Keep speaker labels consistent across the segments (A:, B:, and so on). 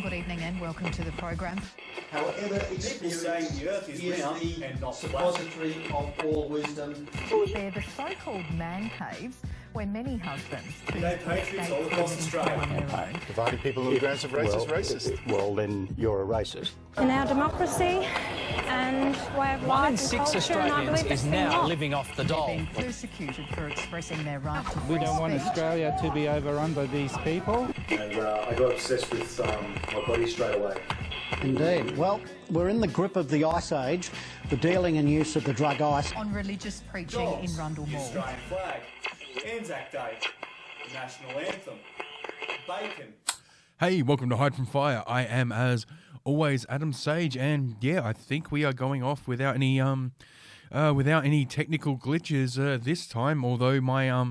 A: Good evening and welcome to the program.
B: However,
C: people saying the earth is round and not
B: suppository of all wisdom.
A: They're the so-called man caves where many husbands who
C: They patriots all across Australia.
D: Dividing people on grounds of race is racist.
E: Well, then you're a racist.
F: In our democracy and way of life,
G: One in six Australians is now living off the dole.
A: being persecuted for expressing their right to free
H: We don't want
A: speech.
H: Australia to be overrun by these people.
I: And I got obsessed with my body straight away.
J: Indeed. Well, we're in the grip of the Ice Age, the dealing and use of the drug ice.
A: On religious preaching in Rundle
C: The
A: Mall.
C: Australian flag, Anzac Day, the national anthem, bacon.
K: Hey, welcome to Hide from Fire. I am, as always, Adam Sage, and yeah, I think we are going off without any technical glitches this time. Although my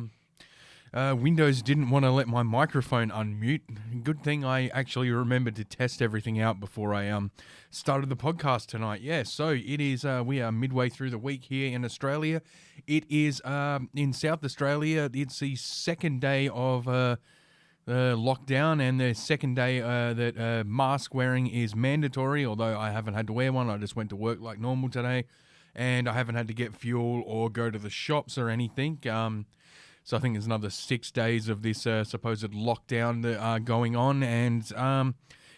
K: Windows didn't want to let my microphone unmute. Good thing I actually remembered to test everything out before I started the podcast tonight. Yeah, so it is. We are midway through the week here in Australia. It is in South Australia. It's the second day of lockdown and the second day that mask wearing is mandatory. Although I haven't had to wear one. I just went to work like normal today, and I haven't had to get fuel or go to the shops or anything. So I think there's another 6 days of this supposed lockdown that going on, and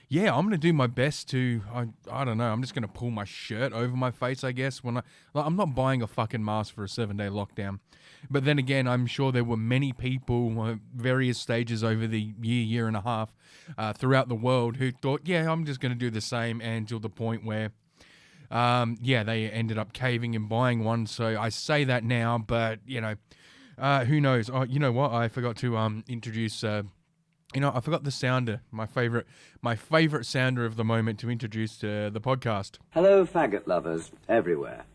K: yeah, I'm gonna do my best to. I don't know. I'm just gonna pull my shirt over my face, I guess. I'm not buying a fucking mask for a 7-day lockdown. But then again, I'm sure there were many people, various stages over the year and a half, throughout the world who thought, yeah, I'm just gonna do the same, and to the point where, yeah, they ended up caving and buying one. So I say that now, but you know. Who knows? Oh, you know what? I forgot to introduce. I forgot the sounder. My favorite sounder of the moment to introduce the podcast.
E: Hello, faggot lovers everywhere.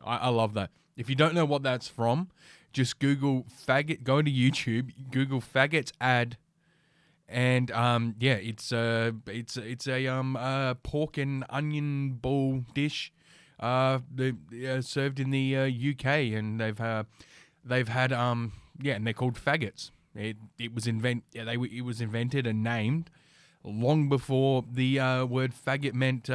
K: I love that. If you don't know what that's from, just Google faggot. Go to YouTube. Google faggots ad, and yeah, it's a pork and onion ball dish, served in the UK, and They've had yeah, and they're called faggots. It was invented and named long before the word faggot meant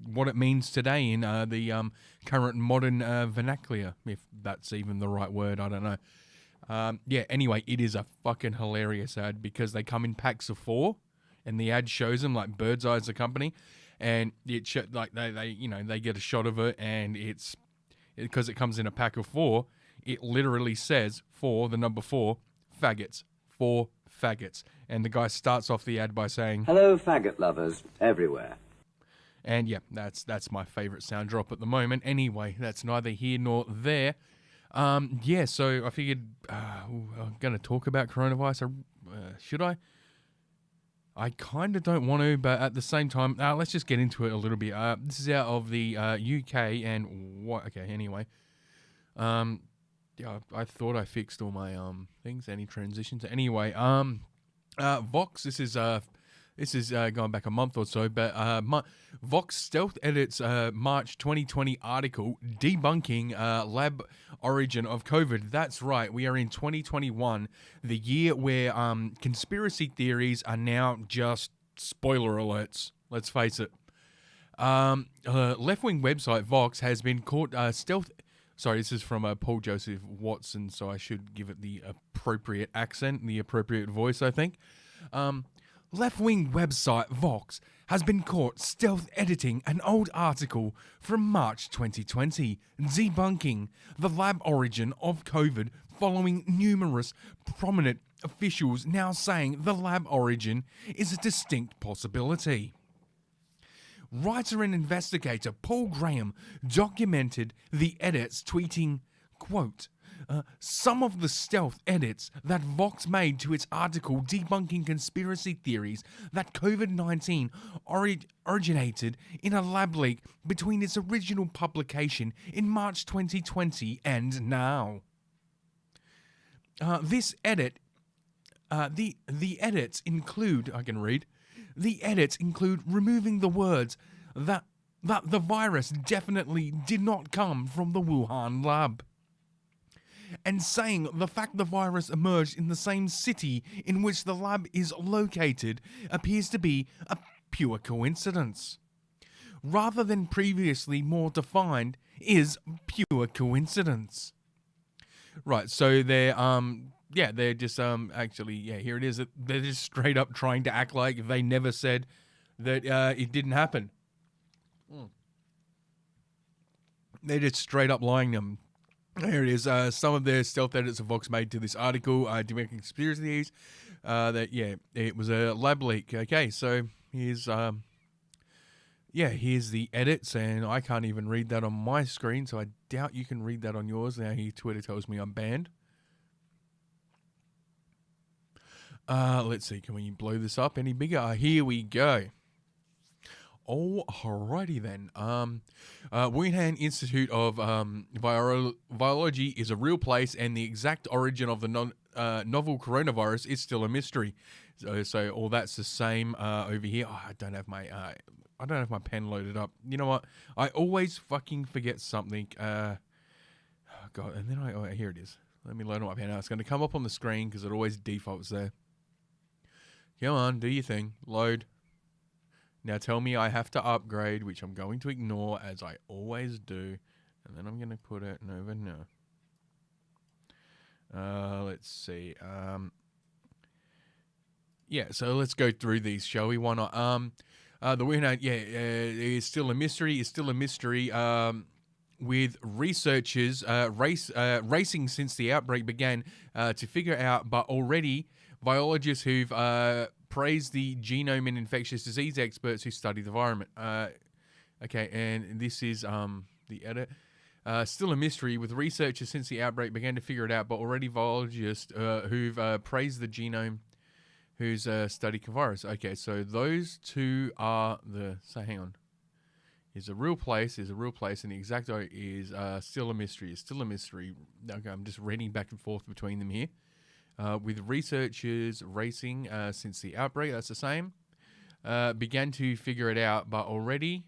K: what it means today in the current modern vernacular, if that's even the right word. I don't know. Yeah. Anyway, it is a fucking hilarious ad because they come in packs of 4, and the ad shows them like Bird's Eye's the company, and it like they get a shot of it, and it's because it comes in a pack of 4. It literally says the number 4, faggots, 4 faggots. And the guy starts off the ad by saying,
E: hello, faggot lovers everywhere.
K: And yeah, that's my favourite sound drop at the moment. Anyway, that's neither here nor there. Yeah, so I figured I'm going to talk about coronavirus. Should I? I kind of don't want to, but at the same time, let's just get into it a little bit. This is out of the UK and what? Okay, anyway. Yeah, I thought I fixed all my things, any transitions. Anyway, Vox, this is going back a month or so, but Vox stealth edits March 2020 article debunking lab origin of COVID. That's right, we are in 2021, the year where conspiracy theories are now just spoiler alerts. Let's face it. Left-wing website Vox has been caught stealth. Sorry, this is from Paul Joseph Watson, so I should give it the appropriate accent, the appropriate voice, I think. Left-wing website Vox has been caught stealth editing an old article from March 2020, debunking the lab origin of COVID, following numerous prominent officials now saying the lab origin is a distinct possibility. Writer and investigator Paul Graham documented the edits, tweeting, quote, some of the stealth edits that Vox made to its article debunking conspiracy theories that COVID-19 originated in a lab leak between its original publication in March 2020 and now. The edits include, I can read, the edits include removing the words that the virus definitely did not come from the Wuhan lab, and saying the fact the virus emerged in the same city in which the lab is located appears to be a pure coincidence. Rather than previously more defined, is pure coincidence. Right, so they're just actually, here it is. They're just straight up trying to act like they never said that it didn't happen. They're just straight up lying them. Here it is. Some of the stealth edits of Vox made to this article, debunking conspiracies. It was a lab leak. Okay, so here's the edits, and I can't even read that on my screen, so I doubt you can read that on yours. Now here Twitter tells me I'm banned. Let's see, can we blow this up any bigger? Here we go. Alrighty then. Wuhan Institute of Virology is a real place, and the exact origin of the novel coronavirus is still a mystery. So all that's the same over here. I don't have my pen loaded up. You know what? I always fucking forget something. God, and then here it is. Let me load up my pen now. It's going to come up on the screen because it always defaults there. Come on, do your thing. Load. Now tell me I have to upgrade, which I'm going to ignore as I always do. And then I'm going to put it over now. Let's see. So let's go through these, shall we? Why not? The Wuhan, is still a mystery. Is still a mystery. With researchers racing since the outbreak began to figure out, but already biologists who've praised the genome and infectious disease experts who study the environment. Okay, and this is the edit. Still a mystery with researchers since the outbreak began to figure it out, but already biologists who've praised the genome who's studied virus. Okay, so those two are so hang on. Is a real place, and the exact is still a mystery. Is still a mystery. Okay, I'm just reading back and forth between them here. With researchers racing since the outbreak, that's the same. Began to figure it out, but already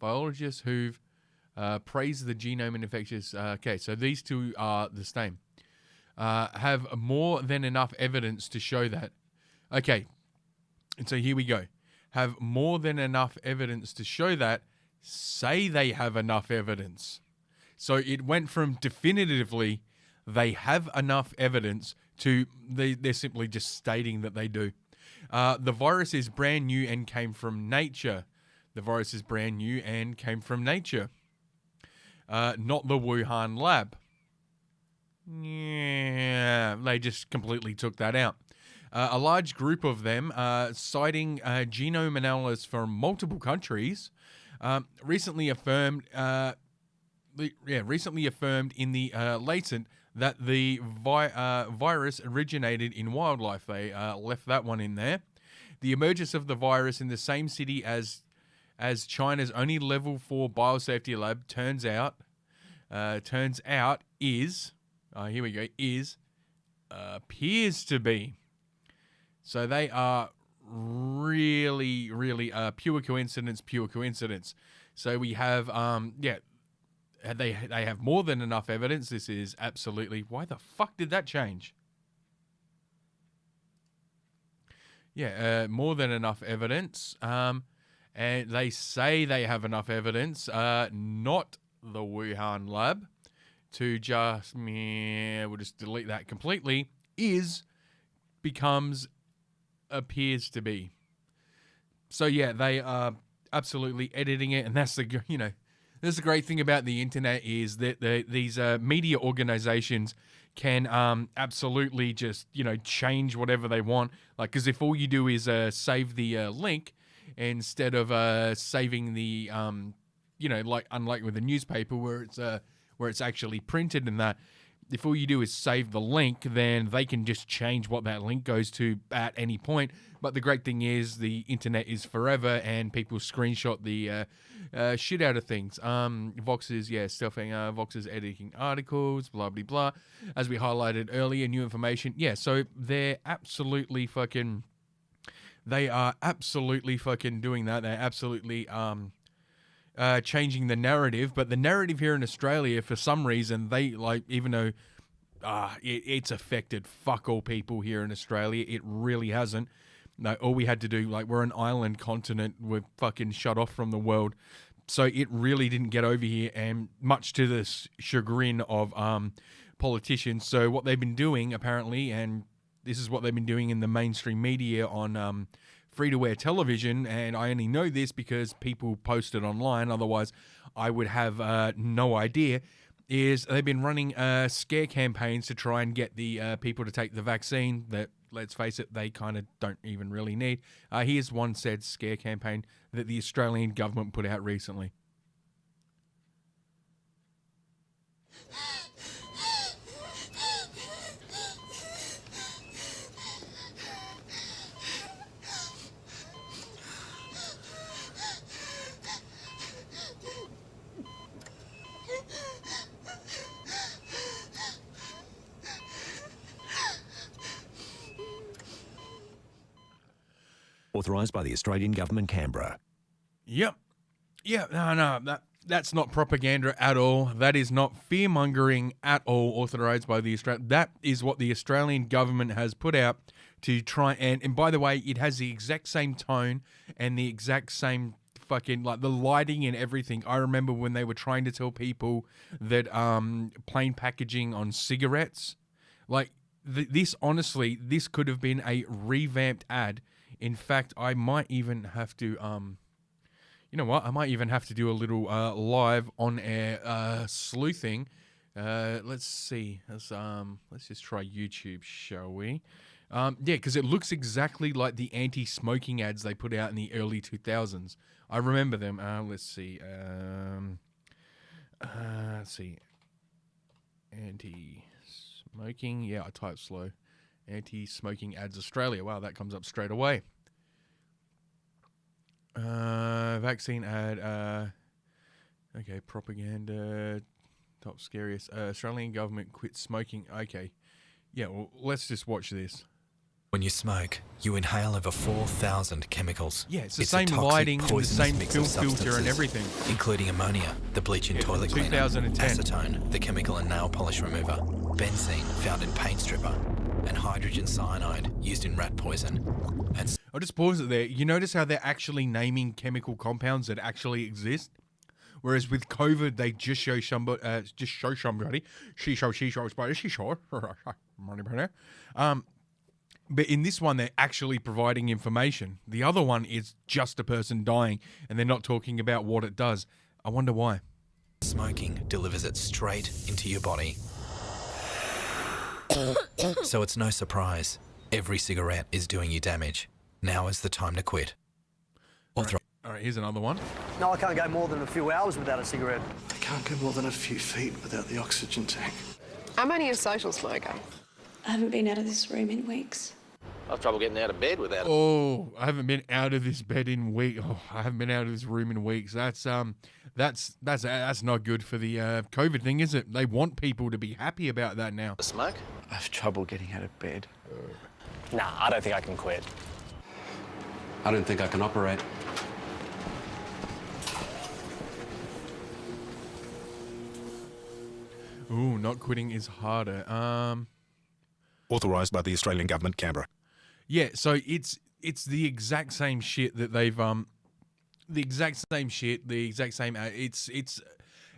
K: biologists who've praised the genome and infectious. Okay, so these two are the same. Have more than enough evidence to show that. Okay, and so here we go. Have more than enough evidence to show that. Say they have enough evidence. So it went from definitively they have enough evidence to they're simply just stating that they do. The virus is brand new and came from nature. The virus is brand new and came from nature. Not the Wuhan lab. Yeah, they just completely took that out. A large group of them, citing genome analysis from multiple countries, recently affirmed in the Lancet that the virus originated in wildlife. They left that one in there. The emergence of the virus in the same city as China's only level 4 biosafety lab turns out is appears to be. So they are really, really pure coincidence. So we have, they have more than enough evidence. This is absolutely, why the fuck did that change? More than enough evidence. And they say they have enough evidence, not the Wuhan lab, to just, we'll just delete that completely, becomes appears to be. So they are absolutely editing it, and that's the great thing about the internet is that these media organizations can absolutely just change whatever they want. Like, because if all you do is save the link instead of saving the unlike with a newspaper where it's actually printed and that. If all you do is save the link, then they can just change what that link goes to at any point. But the great thing is the internet is forever, and people screenshot the shit out of things. Vox is Vox is editing articles, blah blah blah. As we highlighted earlier, new information. So they're absolutely fucking. They are absolutely fucking doing that. They're absolutely changing the narrative, but the narrative here in Australia, for some reason, they even though it's affected fuck all people here in Australia, it really hasn't. No, all we had to do, like, we're an island continent. We're fucking shut off from the world. So it really didn't get over here, and much to the chagrin of politicians. So what they've been doing, apparently, and this is what they've been doing in the mainstream media on free-to-air television, and I only know this because people post it online, otherwise I would have no idea, is they've been running scare campaigns to try and get the people to take the vaccine that, let's face it, they kind of don't even really need. Here's one said scare campaign that the Australian government put out recently.
L: Authorised by the Australian Government, Canberra.
K: Yep. Yeah, no, that's not propaganda at all. That is not fear-mongering at all, authorised by the Australian... That is what the Australian government has put out to try and by the way, it has the exact same tone and the exact same fucking, like, the lighting and everything. I remember when they were trying to tell people that plain packaging on cigarettes, like, this, honestly, this could have been a revamped ad. In fact, I might even have to, you know what? I might even have to do a little live on-air sleuthing. Let's see. Let's just try YouTube, shall we? Yeah, because it looks exactly like the anti-smoking ads they put out in the early 2000s. I remember them. Let's see. Let's see. Anti-smoking. Yeah, I type slow. Anti-smoking ads Australia. Wow, that comes up straight away. Vaccine ad. Okay, propaganda. Top scariest. Australian government quit smoking. Okay. Yeah, well, let's just watch this.
L: When you smoke, you inhale over 4,000 chemicals.
K: Yeah, it's the same lighting and the same filter and everything.
L: Including ammonia, the bleach in toilet cleaner,
K: 2010.
L: acetone, the chemical in nail polish remover, benzene found in paint stripper, and hydrogen cyanide used in rat poison. And
K: I'll just pause it there. You notice how they're actually naming chemical compounds that actually exist? Whereas with COVID, they just show somebody, but in this one, they're actually providing information. The other one is just a person dying, and they're not talking about what it does. I wonder why.
L: smoking delivers it straight into your body. So it's no surprise. Every cigarette is doing you damage. Now is the time to quit.
K: All right, here's another one.
M: No, I can't go more than a few hours without a cigarette.
N: I can't go more than a few feet without the oxygen tank.
O: I'm only a social smoker.
P: I haven't been out of this room in weeks.
Q: I have trouble getting out of bed without it.
K: Oh, I haven't been out of this bed in weeks. Oh, I haven't been out of this room in weeks. That's not good for the COVID thing, is it? They want people to be happy about that now.
Q: Smoke?
N: I have trouble getting out of bed.
R: Nah, I don't think I can quit.
S: I don't think I can operate.
K: Ooh, not quitting is harder.
L: Authorised by the Australian Government, Canberra.
K: Yeah, so it's the exact same shit that they've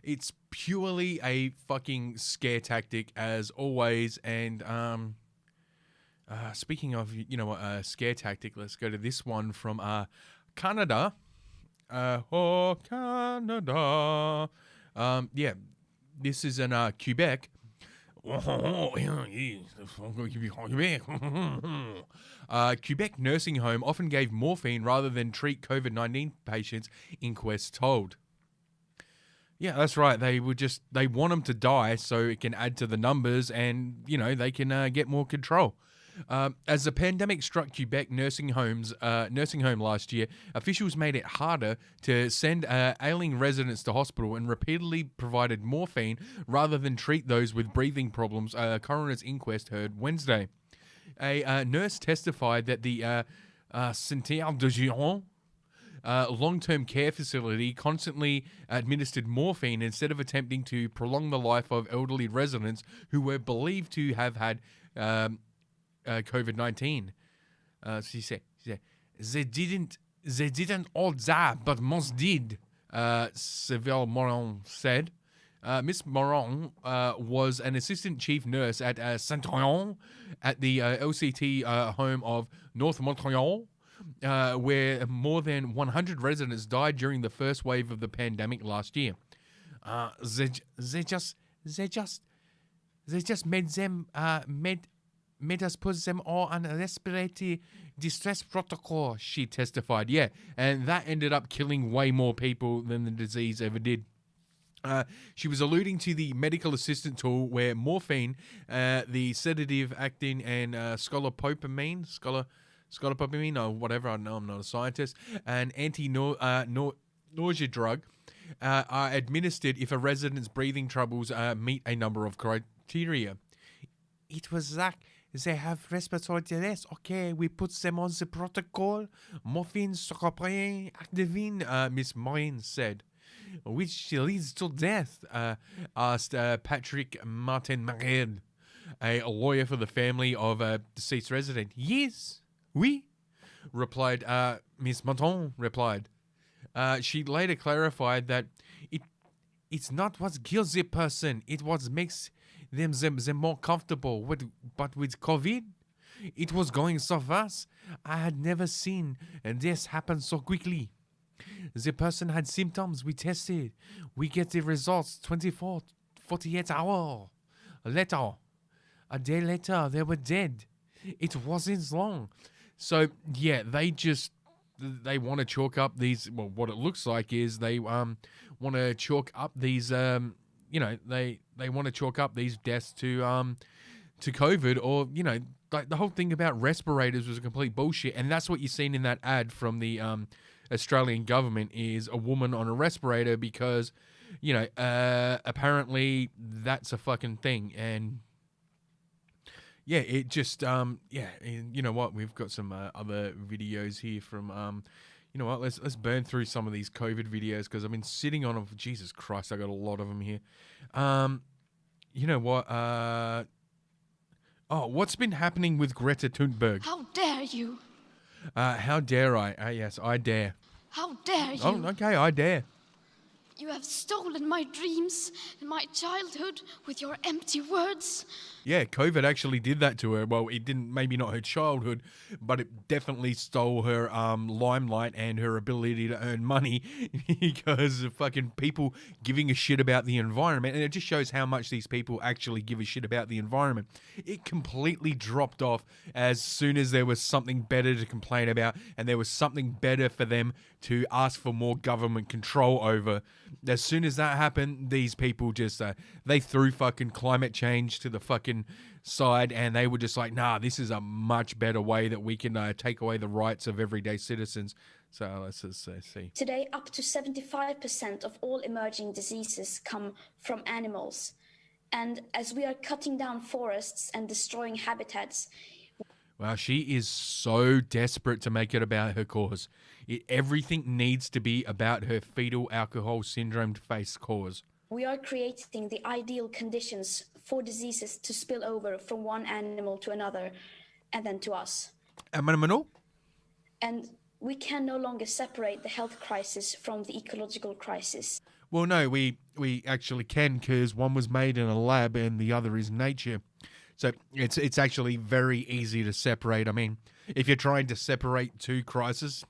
K: it's purely a fucking scare tactic as always. And speaking of, you know what, scare tactic, let's go to this one from Canada. Canada. Yeah, this is in Quebec. Quebec nursing home often gave morphine rather than treat COVID-19 patients, inquest told. Yeah, that's right. They want them to die so it can add to the numbers and, you know, they can get more control. As the pandemic struck Quebec nursing home last year, officials made it harder to send ailing residents to hospital and repeatedly provided morphine rather than treat those with breathing problems, a coroner's inquest heard Wednesday. A nurse testified that the Saint-Pierre-de-Giron long-term care facility constantly administered morphine instead of attempting to prolong the life of elderly residents who were believed to have had COVID-19. She said, They didn't all die, but most did, Seville Moron said. Miss Moron was an assistant chief nurse at Saint-Ouen at the LCT home of North Montreal, where more than 100 residents died during the first wave of the pandemic last year. They just made them made us put them all on a respiratory distress protocol, she testified. Yeah, and that ended up killing way more people than the disease ever did. She was alluding to the medical assistant tool where morphine, the sedative acting, and scolopopamine, or whatever, I know I'm not a scientist, an anti-nausea drug, are administered if a resident's breathing troubles meet a number of criteria. It was like, they have respiratory distress. Okay, we put them on the protocol. Morphine, scolopopamine, activine, Miss Morin said. Which leads to death, asked Patrick Martin-Marin, a lawyer for the family of a deceased resident. Yes, oui, replied Miss Martin replied. She later clarified that it's not what kills the person, it what makes them more comfortable. But with COVID, it was going so fast. I had never seen this happen so quickly. The person had symptoms. We tested. We get the results 24, 48 hours later. A day later, they were dead. It wasn't long. So, yeah, they want to chalk up these, well, what it looks like is they want to chalk up these, they want to chalk up these deaths to COVID, or, like the whole thing about respirators was a complete bullshit. And that's what you've seen in that ad from the Australian government, is a woman on a respirator because, apparently that's a fucking thing. And yeah, it just, and you know what? We've got some other videos here from, you know what? Let's burn through some of these COVID videos because I've been sitting on them. Jesus Christ, I got a lot of them here. You know what? What's been happening with Greta Thunberg?
P: How dare you?
K: How dare I? Yes, I dare.
P: How dare you?
K: Oh, okay, I dare.
P: You have stolen my dreams and my childhood with your empty words.
K: Yeah, COVID actually did that to her. Well, it didn't, maybe not her childhood, but it definitely stole her limelight and her ability to earn money because of fucking people giving a shit about the environment. And it just shows how much these people actually give a shit about the environment. It completely dropped off as soon as there was something better to complain about and there was something better for them to ask for more government control over. As soon as that happened, these people just, they threw fucking climate change to the fucking side, and they were just like, nah, this is a much better way that we can take away the rights of everyday citizens. So let's just see.
P: Today, up to 75% of all emerging diseases come from animals. And as we are cutting down forests and destroying habitats...
K: Wow, she is so desperate to make it about her cause. Everything needs to be about her fetal alcohol syndrome face cause.
P: We are creating the ideal conditions for diseases to spill over from one animal to another and then to us. And we can no longer separate the health crisis from the ecological crisis.
K: Well, no, we actually can, because one was made in a lab and the other is nature. So it's actually very easy to separate. I mean, if you're trying to separate two crises,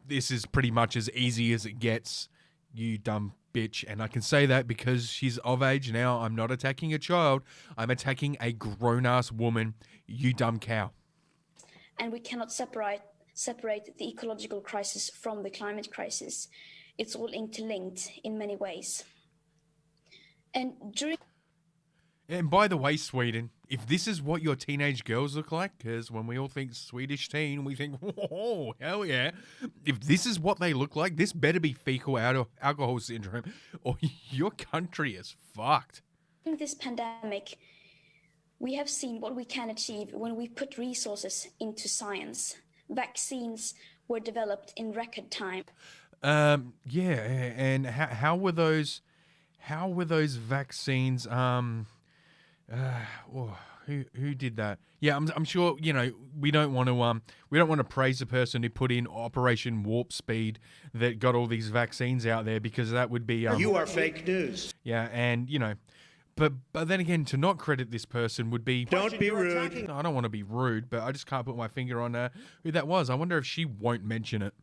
K: this is pretty much as easy as it gets, you dumb bitch. And I can say that because she's of age now. I'm not attacking a child. I'm attacking a grown-ass woman, you dumb cow.
P: And we cannot separate the ecological crisis from the climate crisis. It's all interlinked in many ways. And
K: by the way, Sweden, if this is what your teenage girls look like, because when we all think Swedish teen, we think, whoa, hell yeah. If this is what they look like, this better be fecal alcohol syndrome, or your country is fucked.
P: In this pandemic, we have seen what we can achieve when we put resources into science. Vaccines were developed in record time.
K: Yeah, and how were those vaccines? who did that? Yeah, I'm sure. You know, we don't want to praise the person who put in Operation Warp Speed that got all these vaccines out there, because that would be
J: You are fake news.
K: yeah, and you know. But then again, to not credit this person would be...
J: Don't be rude.
K: No, I don't want to be rude, but I just can't put my finger on who that was. I wonder if she won't mention it.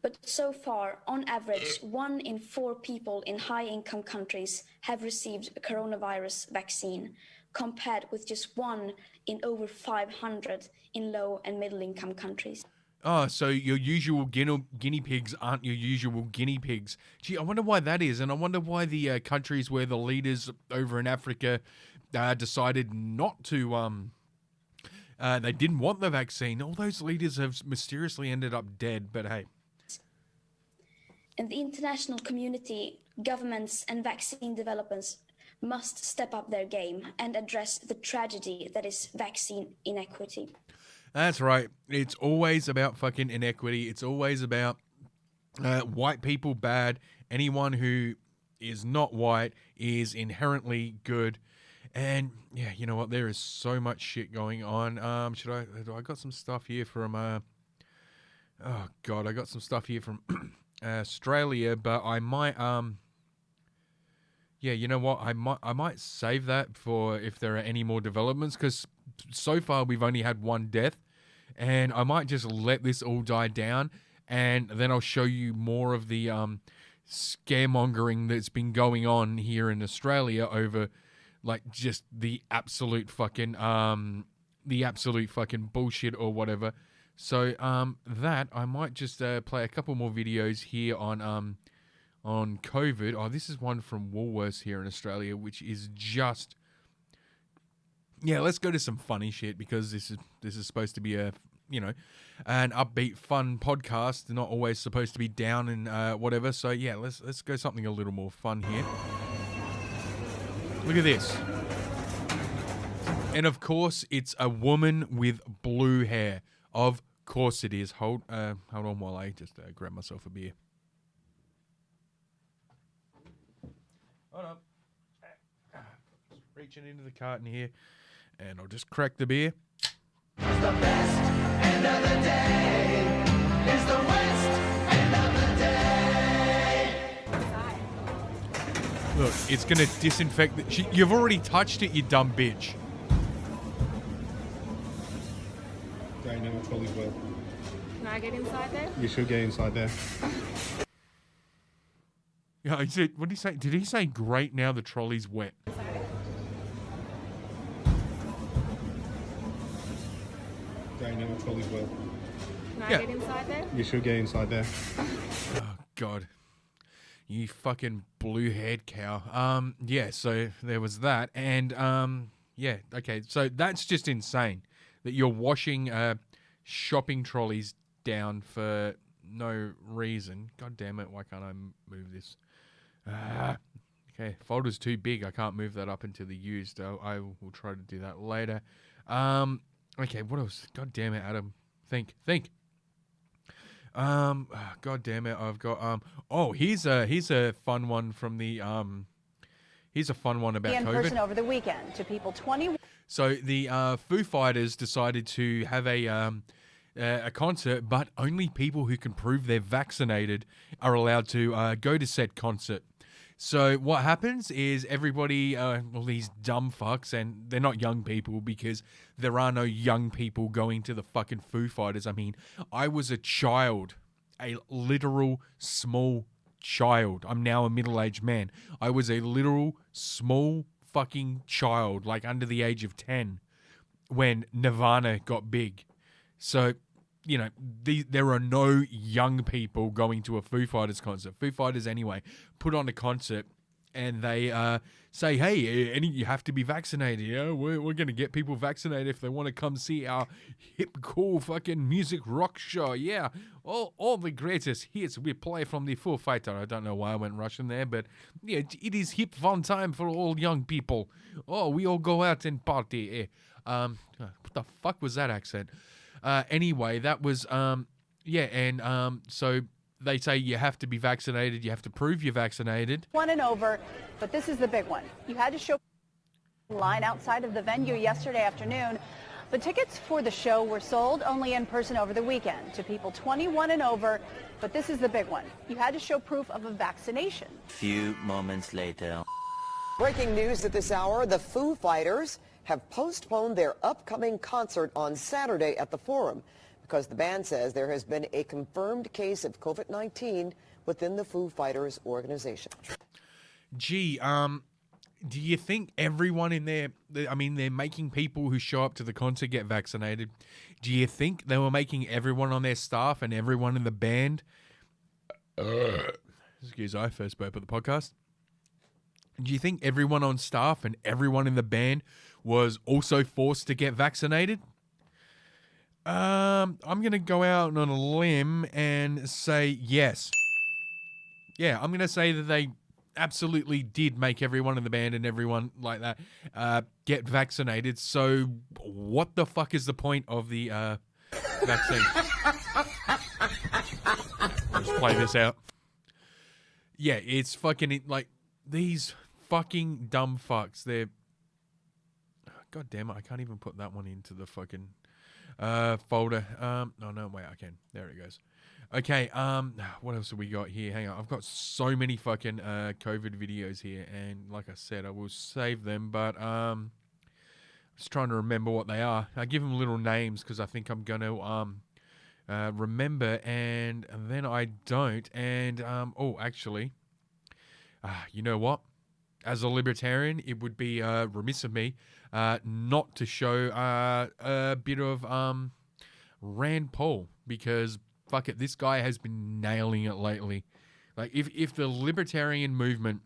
P: But so far, on average, 1 in 4 people in high-income countries have received a coronavirus vaccine, compared with just 1 in over 500 in low and middle-income countries.
K: Oh, so your usual guinea pigs aren't your usual guinea pigs. Gee, I wonder why that is, and I wonder why the countries where the leaders over in Africa decided not to... they didn't want the vaccine. All those leaders have mysteriously ended up dead, but hey.
P: In the international community, governments and vaccine developers must step up their game and address the tragedy that is vaccine inequity.
K: That's right. It's always about fucking inequity. It's always about white people bad. Anyone who is not white is inherently good. And yeah, you know what? There is so much shit going on. I got some stuff here from oh god, I got some stuff here from Australia, but I might yeah, you know what? I might save that for if there are any more developments, because so far we've only had one death, and I might just let this all die down, and then I'll show you more of the scaremongering that's been going on here in Australia over like just the absolute fucking bullshit or whatever. So that I might just play a couple more videos here on COVID. Oh, this is one from Woolworths here in Australia, which is just... Yeah, let's go to some funny shit, because this is supposed to be a, you know, an upbeat, fun podcast. Not always supposed to be down and whatever. So yeah, let's go something a little more fun here. Look at this. And of course, it's a woman with blue hair. Of course it is. Hold on while I just grab myself a beer. Hold on. Just reaching into the carton here, and I'll just crack the beer.
T: The best end of the day is the west end of the day.
K: Look, it's gonna disinfect. You've already touched it, you dumb bitch.
U: Going in the trolley's well.
F: Can I get inside there?
U: You should get inside there.
K: Yeah, he said, what did he say? Did he say, great, now the trolley's wet?
U: Going in the trolley's well.
F: Can I get inside there?
U: You should get inside there.
K: Oh, God. You fucking blue-haired cow. Yeah, so there was that. And, yeah, okay. So that's just insane that you're washing shopping trolleys down for no reason. God damn it, why can't I move this? Okay, folder's too big. I can't move that up into the used. I will try to do that later. Okay, what else? God damn it, Adam. Think. God damn it, I've got oh, here's a fun one from the here's a fun one about
V: in
K: COVID.
V: person over the weekend to people 21.
K: So the Foo Fighters decided to have a concert, but only people who can prove they're vaccinated are allowed to go to said concert. So what happens is everybody, all these dumb fucks, and they're not young people because there are no young people going to the fucking Foo Fighters. I mean, I was a child, a literal small child. I'm now a middle-aged man. I was a literal small fucking child, like under the age of 10, when Nirvana got big. So, you know, there are no young people going to a Foo Fighters concert. Foo Fighters, anyway, put on a concert and they say, hey, you have to be vaccinated. You know, we're going to get people vaccinated if they want to come see our hip, cool fucking music rock show. Yeah, all the greatest hits we play from the Foo Fighter. I don't know why I went Russian there, but yeah, it is hip fun time for all young people. Oh, we all go out and party. What the fuck was that accent? Anyway, that was, yeah, and so they say you have to be vaccinated, you have to prove you're vaccinated.
V: 1 and over, but this is the big one. You had to show... line outside of the venue yesterday afternoon. The tickets for the show were sold only in person over the weekend to people 21 and over. But this is the big one. You had to show proof of a vaccination.
B: Few moments later.
D: Breaking news at this hour, the Foo Fighters have postponed their upcoming concert on Saturday at the Forum because the band says there has been a confirmed case of COVID-19 within the Foo Fighters organization.
K: Gee, do you think everyone in there, I mean, they're making people who show up to the concert get vaccinated. Do you think they were making everyone on their staff and everyone in the band, excuse me, I first spoke at the podcast. Do you think everyone on staff and everyone in the band was also forced to get vaccinated? I'm going to go out on a limb and say yes. Yeah, I'm going to say that they absolutely did make everyone in the band and everyone like that get vaccinated. So what the fuck is the point of the vaccine? Let's play this out. Yeah, it's fucking like these fucking dumb fucks. They're... God damn it, I can't even put that one into the fucking folder. No, wait, I can. There it goes. Okay, what else have we got here? Hang on, I've got so many fucking COVID videos here, and like I said, I will save them, but I'm just trying to remember what they are. I give them little names because I think I'm going to remember, and then I don't, and, oh, actually, you know what? As a libertarian, it would be remiss of me not to show a bit of Rand Paul, because fuck it, this guy has been nailing it lately. Like, if the libertarian movement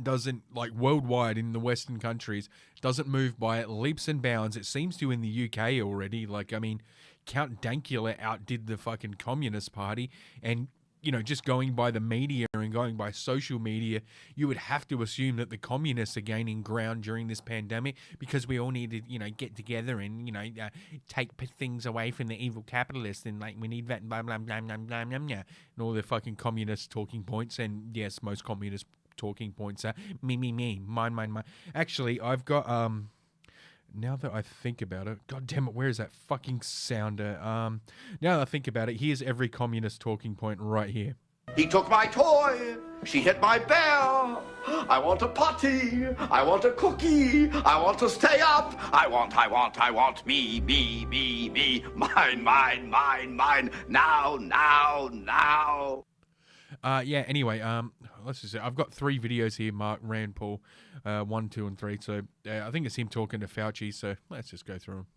K: doesn't, like, worldwide in the Western countries, doesn't move by leaps and bounds, it seems to in the UK already. Like, I mean, Count Dankula outdid the fucking Communist Party, and, you know, just going by the media and going by social media, you would have to assume that the communists are gaining ground during this pandemic because we all need to, you know, get together and, you know, take things away from the evil capitalists, and, like, we need that, blah, blah, blah, blah, blah, blah, blah, and all the fucking communist talking points. And yes, most communist talking points are me, mine. Actually, I've got, now that I think about it, god damn it, where is that fucking sounder? Now that I think about it, here's every communist talking point right here.
T: He took my toy. She hit my bell. I want a potty. I want a cookie. I want to stay up. I want me. Mine. Now.
K: Yeah, anyway, let's just say I've got 3 videos here, Mark, Rand Paul, 1, 2, and 3. So I think it's him talking to Fauci. So let's just go through them.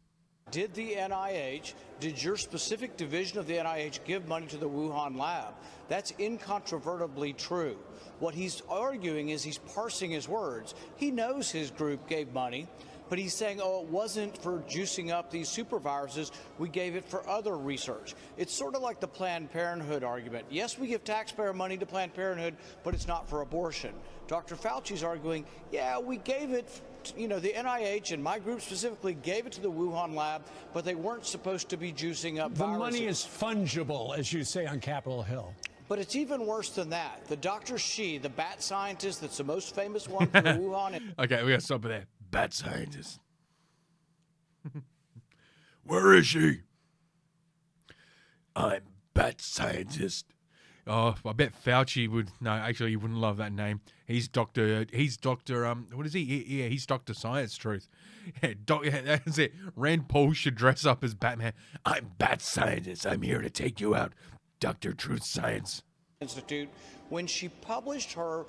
W: Did the NIH, did your specific division of the NIH give money to the Wuhan lab? That's incontrovertibly true. What he's arguing is he's parsing his words. He knows his group gave money, but he's saying, oh, it wasn't for juicing up these superviruses. We gave it for other research. It's sort of like the Planned Parenthood argument. Yes, we give taxpayer money to Planned Parenthood, but it's not for abortion. Dr. Fauci's arguing, yeah, we gave it, you know, the NIH and my group specifically gave it to the Wuhan lab, but they weren't supposed to be juicing up viruses.
X: The money is fungible, as you say on Capitol Hill.
W: But it's even worse than that. The Dr. Shi, the bat scientist that's the most famous one for the Wuhan...
K: Okay, we got to stop there. Bat scientist. Where is she? I'm bat scientist. Oh, I bet Fauci would. No, actually, he wouldn't love that name. He's Doctor. What is he? Yeah, he's Dr. Science Truth. Yeah, that's it. Rand Paul should dress up as Batman. I'm bat scientist. I'm here to take you out, Dr. Truth Science
W: Institute. When she published her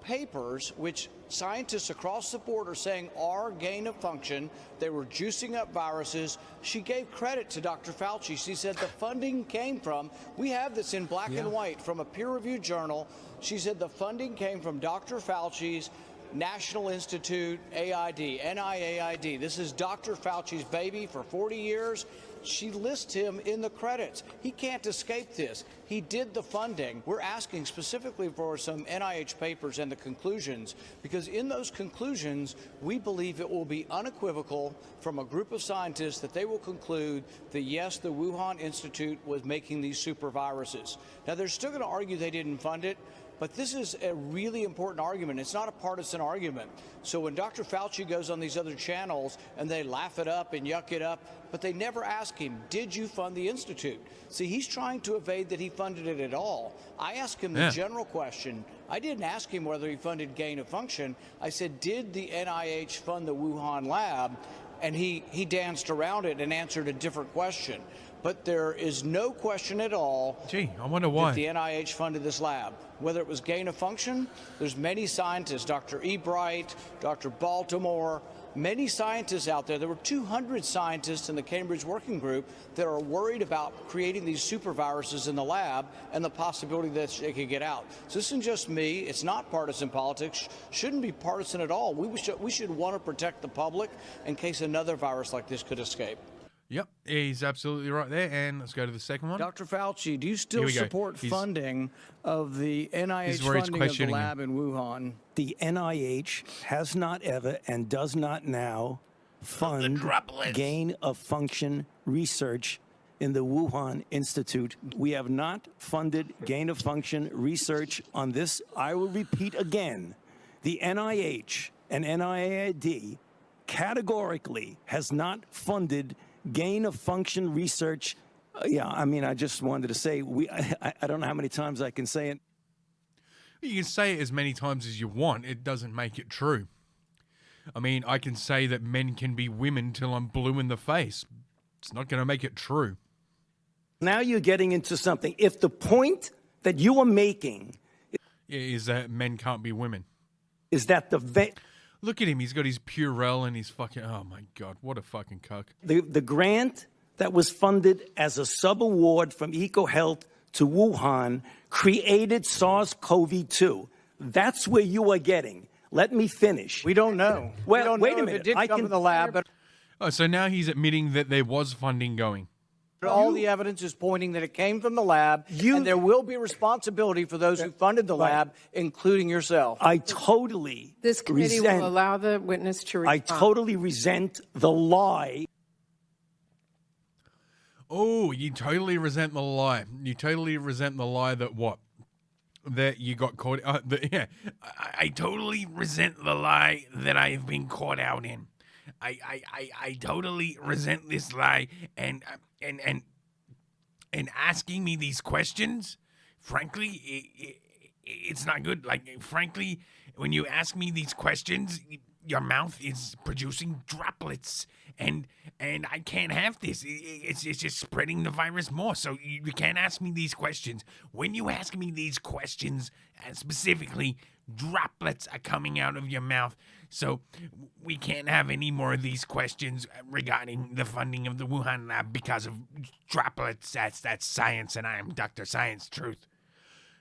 W: papers, which scientists across the board are saying are gain of function, they were juicing up viruses, she gave credit to Dr. Fauci. She said the funding came from, we have this in black and white from a peer-reviewed journal. She said the funding came from Dr. Fauci's National Institute AID, NIAID. This is Dr. Fauci's baby for 40 years. She lists him in the credits. He can't escape this. He did the funding. We're asking specifically for some NIH papers and the conclusions, because in those conclusions, we believe it will be unequivocal from a group of scientists that they will conclude that, yes, the Wuhan Institute was making these super viruses. Now, they're still going to argue they didn't fund it. But this is a really important argument. It's not a partisan argument. So when Dr. Fauci goes on these other channels and they laugh it up and yuck it up, but they never ask him, did you fund the Institute? See, he's trying to evade that he funded it at all. I asked him the general question. I didn't ask him whether he funded gain of function. I said, did the NIH fund the Wuhan lab? And he danced around it and answered a different question. But there is no question at all.
K: Gee, I wonder why.
W: That the NIH funded this lab. Whether it was gain of function, there's many scientists, Dr. Ebright, Dr. Baltimore, many scientists out there. There were 200 scientists in the Cambridge Working Group that are worried about creating these super viruses in the lab and the possibility that they could get out. So this isn't just me. It's not partisan politics. Shouldn't be partisan at all. We should want to protect the public in case another virus like this could escape.
K: Yep, he's absolutely right there. And let's go to the second one.
W: Dr. Fauci, do you still support funding of the NIH funding of the lab in Wuhan?
A: The NIH has not ever and does not now fund gain of function research in the Wuhan Institute. We have not funded gain of function research on this. I will repeat again, the NIH and NIAID categorically has not funded gain of function research. Yeah, I mean, I just wanted to say, I don't know how many times I can say it.
K: You can say it as many times as you want. It doesn't make it true. I mean, I can say that men can be women till I'm blue in the face. It's not going to make it true.
A: Now you're getting into something. If the point that you are making
K: is that men can't be women,
A: is that
K: look at him. He's got his Purell and his fucking... Oh, my God. What a fucking cuck.
A: The grant that was funded as a sub-award from EcoHealth to Wuhan created SARS-CoV-2. That's where you are getting. Let me finish.
W: We don't know.
A: Well, wait a minute.
W: It did come to the lab, but...
K: Oh, so now he's admitting that there was funding going.
W: All the evidence is pointing that it came from the lab, and there will be responsibility for those who funded the lab, including yourself.
A: I totally
O: This committee will allow the witness to respond.
A: I totally resent the lie.
K: Oh, you totally resent the lie. You totally resent the lie that what? That you got caught... yeah, I totally resent the lie that I've been caught out in. I totally resent this lie and asking me these questions. Frankly, it's not good. Like, frankly, when you ask me these questions, your mouth is producing droplets, and I can't have this. It's just spreading the virus more. So you can't ask me these questions. When you ask me these questions, and specifically, droplets are coming out of your mouth. So we can't have any more of these questions regarding the funding of the Wuhan lab because of droplets. That's science, and I am Dr. Science Truth.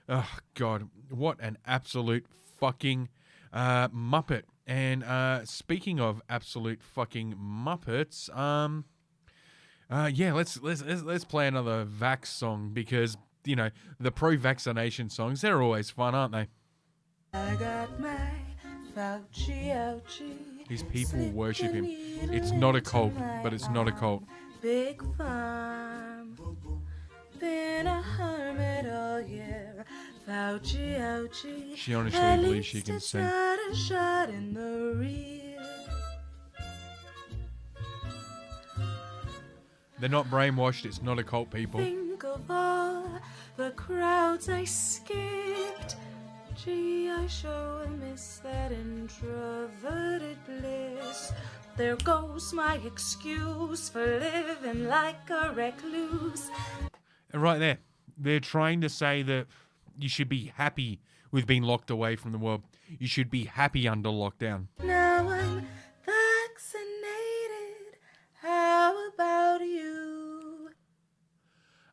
K: Oh, God. What an absolute fucking Muppet. And speaking of absolute fucking Muppets, yeah, let's play another Vax song because, you know, the pro-vaccination songs, they're always fun, aren't they?
G: I got my Fauci ouchie.
K: These people worship him. It's not a cult, but it's not a cult.
G: Big farm, been a hermit all year. Fauci ouchie.
K: She honestly believes she can sing.
G: A shot in the rear.
K: They're not brainwashed. It's not a cult, people.
G: Think of all the crowds I skipped. Gee, I sure miss that introverted bliss. There goes my excuse for living like a recluse.
K: And right there, they're trying to say that you should be happy with being locked away from the world. You should be happy under lockdown.
G: Now I'm vaccinated. How about you?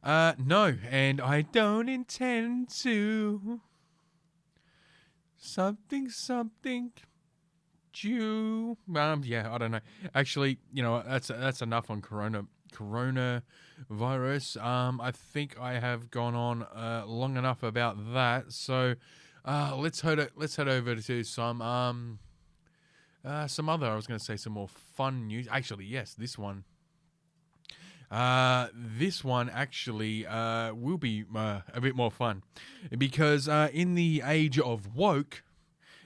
K: No, and I don't intend to. Something, Jew. Yeah, I don't know. Actually, you know, that's enough on coronavirus. I think I have gone on long enough about that. So, let's head over to some other. I was going to say some more fun news. Actually, yes, this one. This one actually will be a bit more fun because in the age of woke,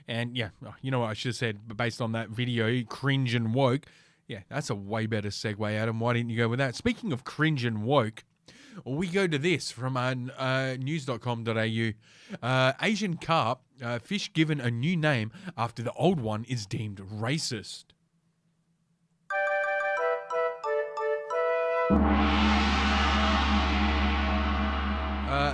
K: and yeah, you know what I should have said based on that video, cringe and woke. Yeah, that's a way better segue, Adam. Why didn't you go with that? Speaking of cringe and woke, we go to this from news.com.au. Asian carp, fish given a new name after the old one is deemed racist.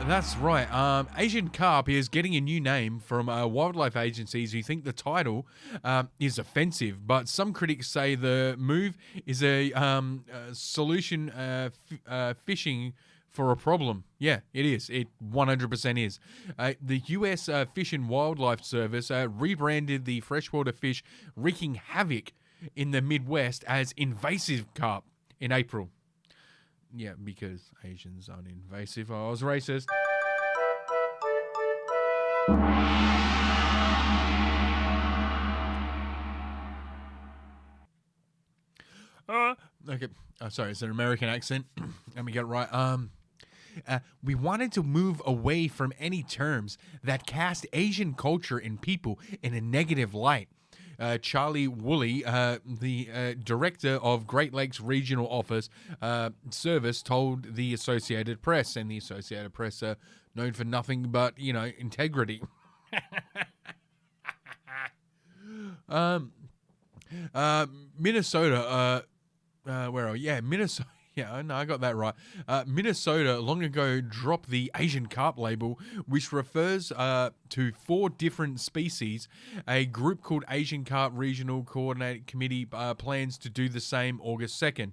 K: That's right. Asian carp is getting a new name from wildlife agencies who think the title is offensive, but some critics say the move is a solution fishing for a problem. Yeah, it is. It 100% is. The U.S. Fish and Wildlife Service rebranded the freshwater fish wreaking havoc in the Midwest as invasive carp in April. Yeah, because Asians aren't invasive. I was racist. Okay. Oh, sorry, it's an American accent. Let me get it right. We wanted to move away from any terms that cast Asian culture and people in a negative light. Charlie Woolley, the director of Great Lakes Regional Office Service, told the Associated Press, and the Associated Press are known for nothing but, you know, integrity. Minnesota, where are we? Yeah, Minnesota. Yeah, no, I got that right. Minnesota long ago dropped the Asian carp label, which refers to 4 different species. A group called Asian Carp Regional Coordinating Committee plans to do the same August 2nd.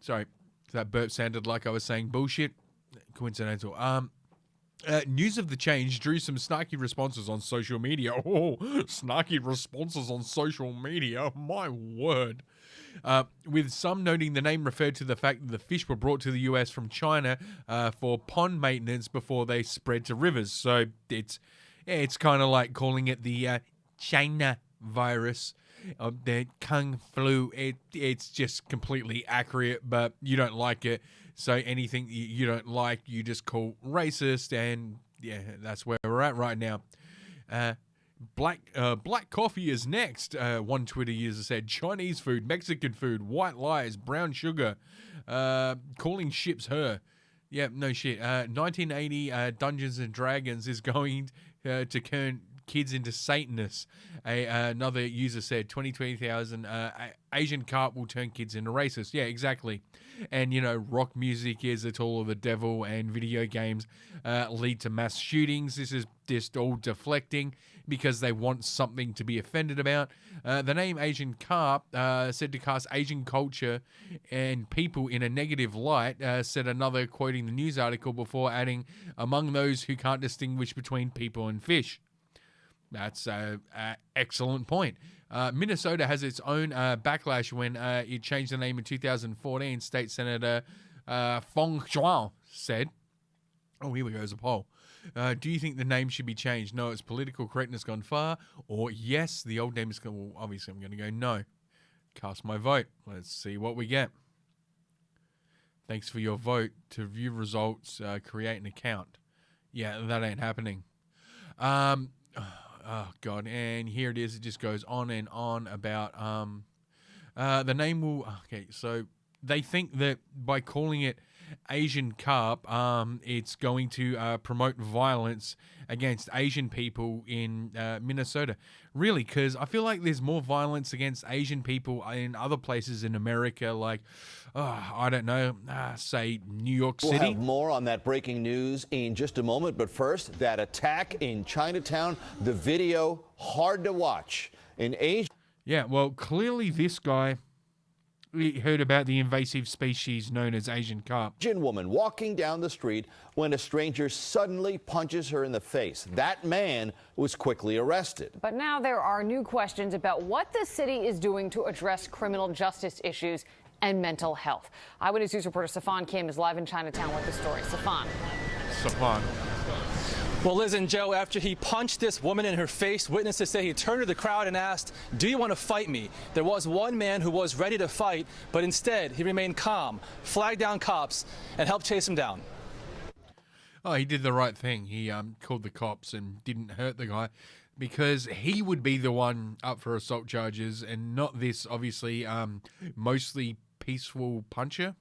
K: Sorry, that burp sounded like I was saying bullshit. Coincidental. News of the change drew some snarky responses on social media. Oh, snarky responses on social media. My word. With some noting the name referred to the fact that the fish were brought to the US from China for pond maintenance before they spread to rivers. So it's kind of like calling it the China virus. The Kung flu. It's just completely accurate, but you don't like it. So anything you don't like, you just call racist, and yeah, that's where we're at right now. Black coffee is next. One Twitter user said Chinese food, Mexican food, white lies, brown sugar, calling ships her. Yeah, no shit. 1980 Dungeons and Dragons is going to turn kids into Satanists. Another user said 20,000 Asian carp will turn kids into racists. Yeah, exactly. And, you know, rock music is a tool of the devil, and video games lead to mass shootings. This is just all deflecting because they want something to be offended about. The name Asian carp said to cast Asian culture and people in a negative light, said another, quoting the news article before adding, among those who can't distinguish between people and fish. That's an excellent point. Minnesota has its own backlash when it changed the name in 2014. State Senator Fong Zhuang said, oh, here we go, there's a poll. Do you think the name should be changed? No, it's political correctness gone far. Or yes, the old name is going, well, obviously I'm going to go no. Cast my vote. Let's see what we get. Thanks for your vote. To view results, create an account. Yeah, that ain't happening. Oh, God. And here it is. It just goes on and on about the name will... Okay, so they think that by calling it Asian carp, it's going to promote violence against Asian people in Minnesota. Really, because I feel like there's more violence against Asian people in other places in America, like, I don't know, say New York City.
C: We'll have more on that breaking news in just a moment, but first, that attack in Chinatown, the video, hard to watch. In Asia...
K: Yeah, well, clearly this guy... We heard about the invasive species known as Asian carp.
C: Asian woman walking down the street when a stranger suddenly punches her in the face. That man was quickly arrested.
E: But now there are new questions about what the city is doing to address criminal justice issues and mental health. Eyewitness News reporter Safan Kim is live in Chinatown with the story. Safan.
R: Well, Liz and Joe, after he punched this woman in her face, witnesses say he turned to the crowd and asked, "Do you want to fight me?" There was one man who was ready to fight, but instead he remained calm, flagged down cops, and helped chase him down.
K: Oh, he did the right thing. He called the cops and didn't hurt the guy, because he would be the one up for assault charges and not this, obviously, mostly peaceful puncher.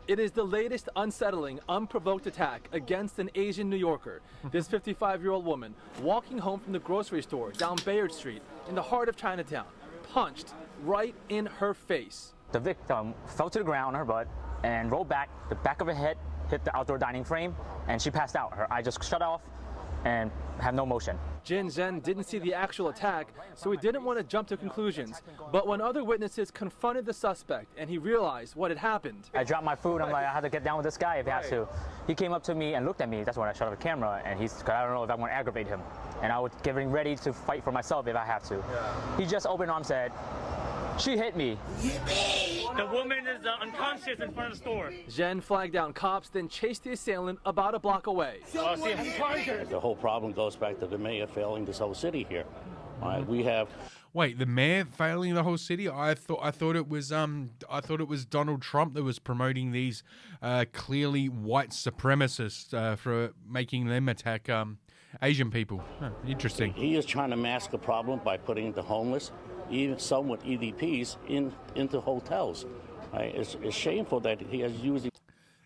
R: It is the latest unsettling, unprovoked attack against an Asian New Yorker. This 55-year-old woman walking home from the grocery store down Bayard Street in the heart of Chinatown, punched right in her face.
H: The victim fell to the ground on her butt and rolled back. The back of her head hit the outdoor dining frame, and she passed out. Her eye just shut off and had no motion.
R: Jin Zhen didn't see the actual attack, so he didn't want to jump to conclusions. But when other witnesses confronted the suspect and he realized what had happened.
H: I dropped my food. I'm like, I had to get down with this guy if he has to. He came up to me and looked at me. That's when I shut off the camera, and I don't know if I'm going to aggravate him. And I was getting ready to fight for myself if I have to. He just open arms said, "She hit me."
I: The woman is unconscious in front of the store.
R: Zhen flagged down cops, then chased the assailant about a block away.
M: The whole problem goes back to the mayor failing this whole city here. All right, we have.
K: Wait, the mayor failing the whole city? I thought it was Donald Trump that was promoting these clearly white supremacists for making them attack Asian people. Huh, interesting.
M: He is trying to mask the problem by putting the homeless, even some with EDPs, into hotels. Right? It's shameful that he is using.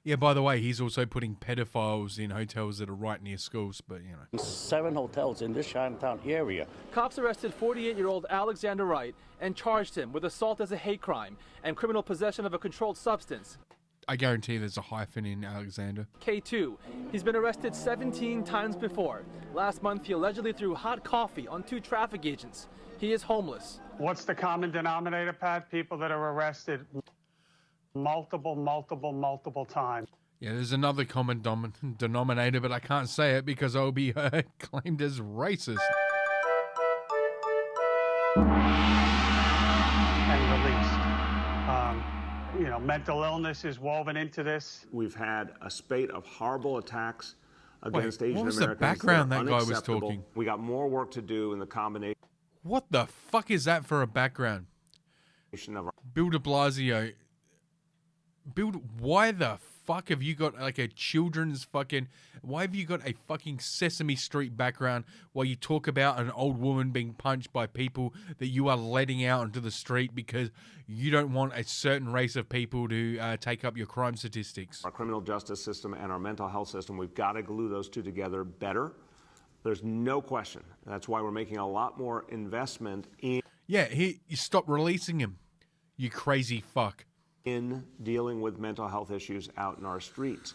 K: Yeah, by the way, he's also putting pedophiles in hotels that are right near schools, but, you know.
M: 7 hotels in this Chinatown area.
R: Cops arrested 48-year-old Alexander Wright and charged him with assault as a hate crime and criminal possession of a controlled substance.
K: I guarantee there's a hyphen in Alexander.
R: K2. He's been arrested 17 times before. Last month, he allegedly threw hot coffee on 2 traffic agents. He is homeless.
Q: What's the common denominator, Pat? People that are arrested multiple times.
K: Yeah, there's another common denominator, but I can't say it because I'll be claimed as racist.
Q: And released. Mental illness is woven into this.
Y: We've had a spate of horrible attacks against Asian Americans.
K: What was the background that guy was talking?
Y: We got more work to do in the combination.
K: What the fuck is that for a background? Bill de Blasio. Why the fuck have you got like a children's fucking... Why have you got a fucking Sesame Street background while you talk about an old woman being punched by people that you are letting out into the street because you don't want a certain race of people to take up your crime statistics?
Y: Our criminal justice system and our mental health system, we've got to glue those two together better. There's no question. That's why we're making a lot more investment in...
K: Yeah, you stop releasing him, you crazy fuck.
Y: In dealing with mental health issues out in our streets.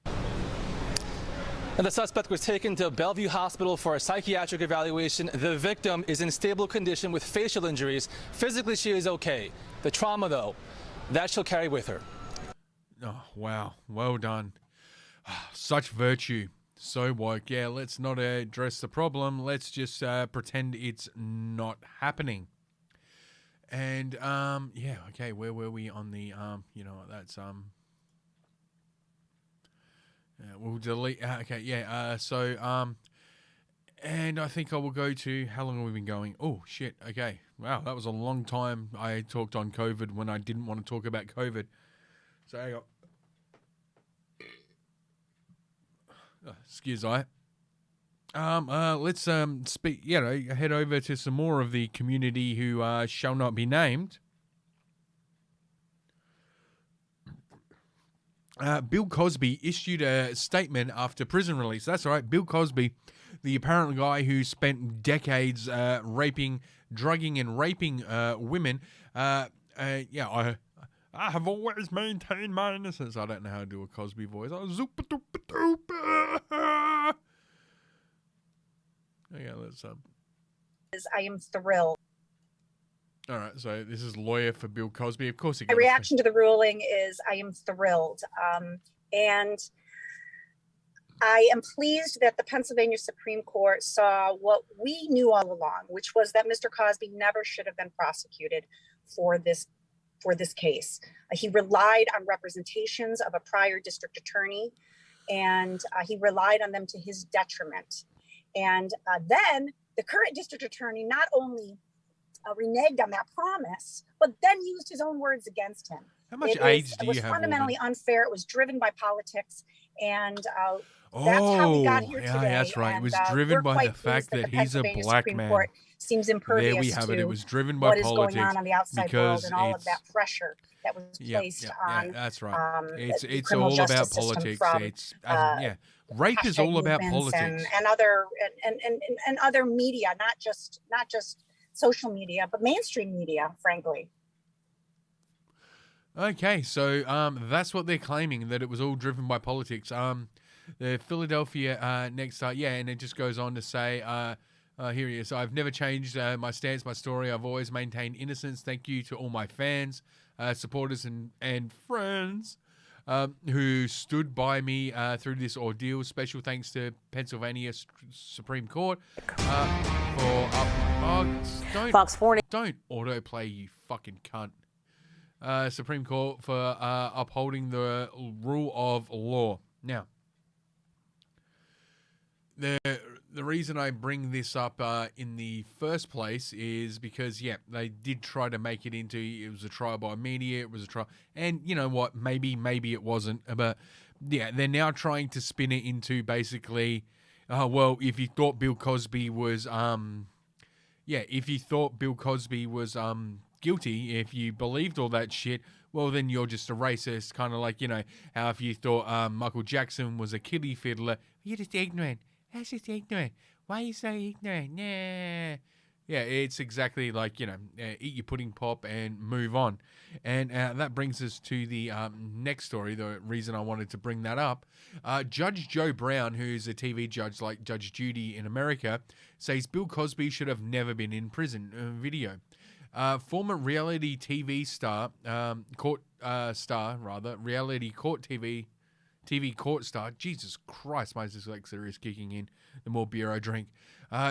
R: And the suspect was taken to Bellevue Hospital for a psychiatric evaluation. The victim is in stable condition with facial injuries. Physically, she is okay. The trauma, though, that she'll carry with her.
K: Oh, wow. Well done. Such virtue. So woke. Yeah, let's not address the problem. Let's just pretend it's not happening. And, yeah, okay, where were we on the, that's, we'll delete, okay, yeah, and I think I will go to, how long have we been going? Oh, shit, okay, wow, that was a long time I talked on COVID when I didn't want to talk about COVID. So, hang on. Excuse I. Let's head over to some more of the community who shall not be named. Bill Cosby issued a statement after prison release. That's right, Bill Cosby, the apparent guy who spent decades drugging and raping women. I have always maintained my innocence. I don't know how to do a Cosby voice. Okay, let's
Z: I am thrilled.
K: All right, so this is lawyer for Bill Cosby. Of course,
Z: My reaction to the ruling is I am thrilled, and I am pleased that the Pennsylvania Supreme Court saw what we knew all along, which was that Mr. Cosby never should have been prosecuted for this case. He relied on representations of a prior district attorney and he relied on them to his detriment. And then the current district attorney not only reneged on that promise, but then used his own words against him.
K: How much AIDS do you have?
Z: It was fundamentally unfair. It was driven by politics, and that's how we got here today.
K: That's right.
Z: And,
K: it was driven by the fact that he's a black
Z: Supreme
K: man.
Z: Court seems impervious
K: there we have it. It was driven by
Z: what is
K: politics
Z: going on the outside world
K: because
Z: and all of that pressure that was placed on.
K: That's right. It's
Z: criminal
K: all
Z: justice
K: about
Z: system
K: politics.
Z: From,
K: rape is all about politics
Z: and other media, not just social media, but mainstream media, frankly.
K: Okay, so that's what they're claiming, that it was all driven by politics. The Philadelphia next, and it just goes on to say, here he is. I've never changed my stance, my story. I've always maintained innocence. Thank you to all my fans, supporters, and friends who stood by me through this ordeal. Special thanks to Pennsylvania Supreme Court for
E: Fox 40.
K: Don't autoplay, you fucking cunt. Supreme Court for upholding the rule of law. Now, the reason I bring this up in the first place is because, they did try to make it into, it was a trial by media, it was a trial, and you know what, maybe it wasn't, but they're now trying to spin it into basically, if you thought Bill Cosby was, guilty, if you believed all that shit, well, then you're just a racist, kind of like, how if you thought Michael Jackson was a kiddie fiddler, you're just ignorant. That's just ignorant. Why are you so ignorant? Nah. Yeah, it's exactly like, eat your pudding pop and move on. And that brings us to the next story, the reason I wanted to bring that up. Judge Joe Brown, who's a TV judge like Judge Judy in America, says Bill Cosby should have never been in prison. Video. Former reality TV star, reality court TV court star, Jesus Christ, my dyslexia is kicking in the more beer I drink.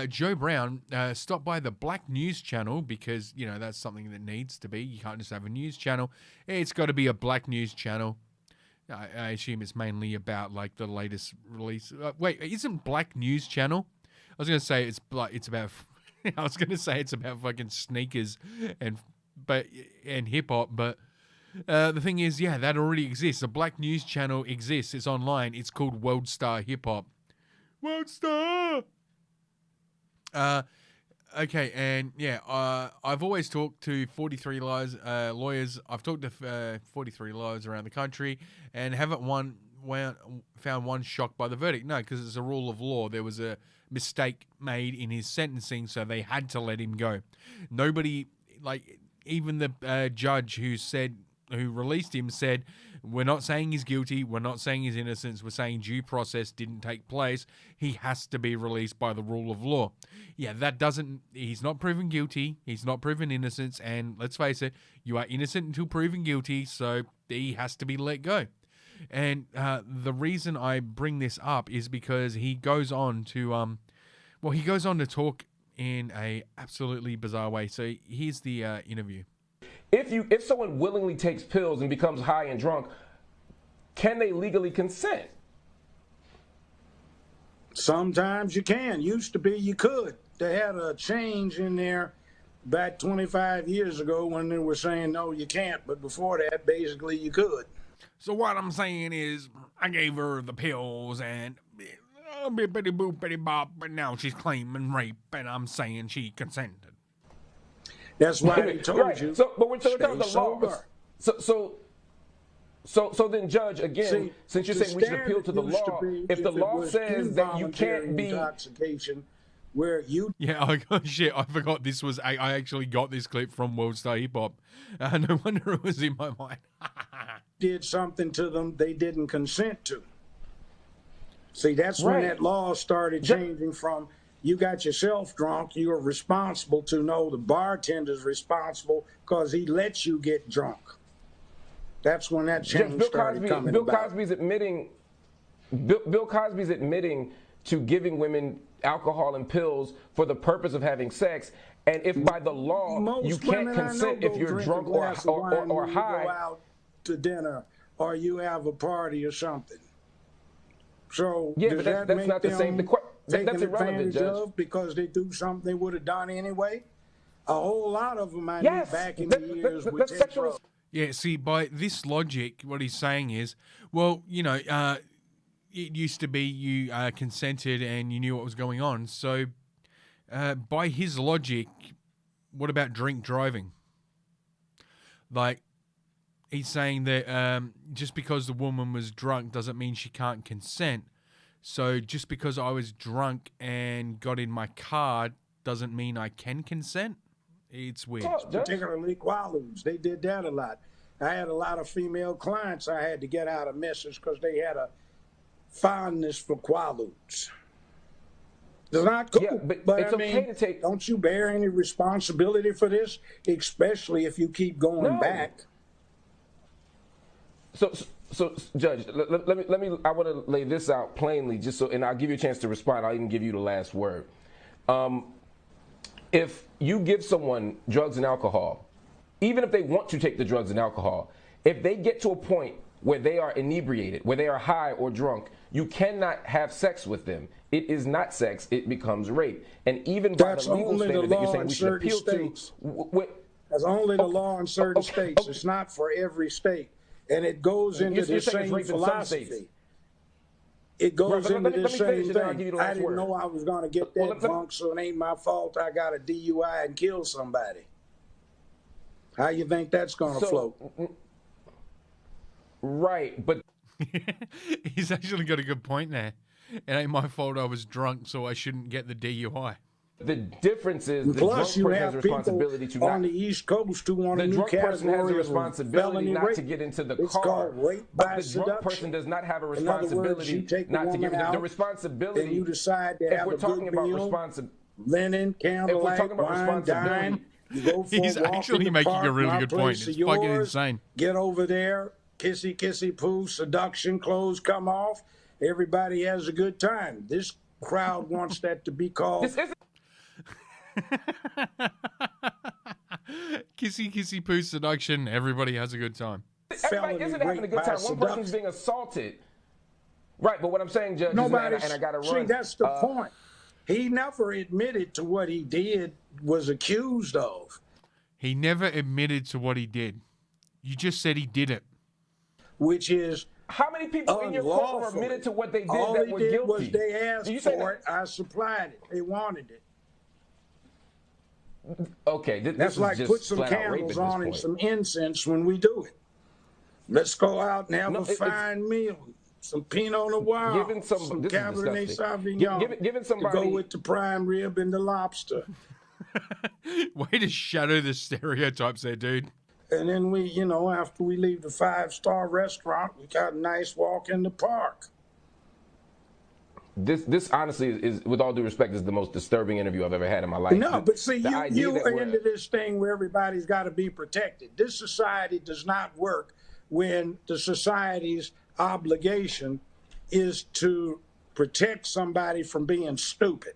K: Joe Brown stopped by the Black News Channel because, that's something that needs to be. You can't just have a news channel. It's got to be a Black News Channel. I assume it's mainly about, like, the latest release. Wait, isn't Black News Channel? I was going to say it's about... I was going to say it's about fucking sneakers and hip-hop, but the thing is, that already exists. The Black News Channel exists. It's online. It's called World Star Hip-Hop. World Star! Okay, and I've always talked to 43 lawyers. I've talked to 43 lawyers around the country and haven't found one shocked by the verdict. No, because it's a rule of law. There was a mistake made in his sentencing, so they had to let him go. Nobody, even the judge who released him said, we're not saying he's guilty, we're not saying he's innocent, we're saying due process didn't take place. He has to be released by the rule of law. He's not proven guilty, he's not proven innocence, and let's face it, you are innocent until proven guilty, so he has to be let go. And the reason I bring this up is because he goes on to, talk in a absolutely bizarre way. So here's the interview.
F: If someone willingly takes pills and becomes high and drunk, can they legally consent?
J: Sometimes you can. Used to be you could. They had a change in there back 25 years ago when they were saying, no, you can't. But before that, basically you could.
K: So what I'm saying is, I gave her the pills and bippity boop bitty bop, but now she's claiming rape, and I'm saying she consented.
J: That's why I told you.
F: But we're talking about the law. So then, Judge, again, since you're saying we should appeal to the law, if the law says that you can't be
J: intoxication, where you
K: shit, I forgot this was. I actually got this clip from World Star Hip Hop. No wonder it was in my mind.
J: Did something to them they didn't consent to. See, that's when that law started changing from you got yourself drunk, you're responsible to know the bartender's responsible because he lets you get drunk. That's when that change started coming
F: Bill
J: about.
F: Cosby's admitting to giving women alcohol and pills for the purpose of having sex. And if by the law you can't consent if you're drunk or high.
J: You go out to dinner or you have a party or something. So
F: Yeah,
J: does
F: but
J: that
F: that's
J: make
F: not the
J: them
F: same.
J: taken
F: That's irrelevant,
J: advantage
F: Judge.
J: of because they do something they would have done anyway? A whole lot of them I knew
F: Yes,
J: back in the years would
F: that's
J: take
F: sexual.
J: drugs.
K: Yeah, see, by this logic, what he's saying is, well, you know, it used to be you consented and you knew what was going on. So, by his logic, what about drink driving? Like, he's saying that just because the woman was drunk doesn't mean she can't consent. So, just because I was drunk and got in my car doesn't mean I can consent? It's weird.
J: Particularly Quaaludes. They did that a lot. I had a lot of female clients I had to get out of messes because they had a fondness for Quaaludes. It's not cool,
F: Yeah, but it's
J: I mean,
F: okay to take.
J: don't you bear any responsibility for this, especially if you keep going back?
F: So, Judge, let me. I want to lay this out plainly, just so, and I'll give you a chance to respond. I'll even give you the last word. If you give someone drugs and alcohol, even if they want to take the drugs and alcohol, if they get to a point where they are inebriated, where they are high or drunk, you cannot have sex with them. It is not sex, it becomes rape. And even by the legal standard that you're saying we should appeal to.
J: That's only the law in certain states. It's not for every state. And it goes into the same philosophy. It goes into the same thing. I didn't know I was going to get that drunk, so it ain't my fault I got a DUI and killed somebody. How you think that's going to float?
F: Right, but
K: he's actually got a good point there. It ain't my fault I was drunk, so I shouldn't get the DUI.
F: The difference is the
J: plus
F: drunk
J: you
F: person
J: have
F: has a responsibility
J: people
F: to
J: on
F: not.
J: the East Coast who want a
F: The
J: new
F: drunk person has a
J: category of
F: responsibility
J: felony
F: not
J: rape.
F: to get into the
J: It's
F: car.
J: called rape by
F: But the drunk
J: seduction.
F: person does not have a
J: In other words, you
F: responsibility
J: take the
F: not to
J: woman
F: give
J: out
F: the responsibility.
J: and you decide to
F: if
J: have
F: we're
J: a
F: talking
J: good
F: about
J: meal, linen, candlelight,
F: talking about
J: wine,
F: responsibility,
J: dine. You go for
K: He's
J: a walk
K: actually
J: in the
K: making a
J: park,
K: really
J: my
K: good point.
J: place
K: It's
J: is
K: fucking
J: yours.
K: insane.
J: Get over there, kissy, kissy, poo, seduction, clothes come off. Everybody has a good time. This crowd wants that to be called.
K: Kissy, kissy, poo, seduction. Everybody has a good time.
F: Everybody isn't having a good time. One person's being assaulted. Right, but what I'm saying, Judge,
J: Nobody,
F: is, and I got to run.
J: see, that's the point. He never admitted to what he did, was accused of.
K: He never admitted to what he did. You just said he did it.
J: Which is
F: how many people in your court admitted to what they did
J: All
F: that
J: he
F: were
J: did
F: guilty?
J: was they asked
F: You say
J: for it. I supplied it. They wanted it.
F: Okay, this
J: That's
F: is
J: like
F: just
J: put some
F: flat out rape
J: candles
F: at this
J: on and
F: point.
J: some incense when we do it. Let's go out and have a fine meal. Some Pinot Noir,
F: Giving some this is
J: Cabernet
F: disgusting.
J: Sauvignon,
F: Giving somebody
J: to go with the prime rib and the lobster.
K: Way to shadow the stereotypes there, dude.
J: And then we, you know, after we leave the 5-star restaurant, we got a nice walk in the park.
F: This honestly is, with all due respect, is the most disturbing interview I've ever had in my life.
J: No, but see,
F: The idea
J: you
F: that
J: are
F: we're-
J: into this thing where everybody's got to be protected. This society does not work when the society's obligation is to protect somebody from being stupid.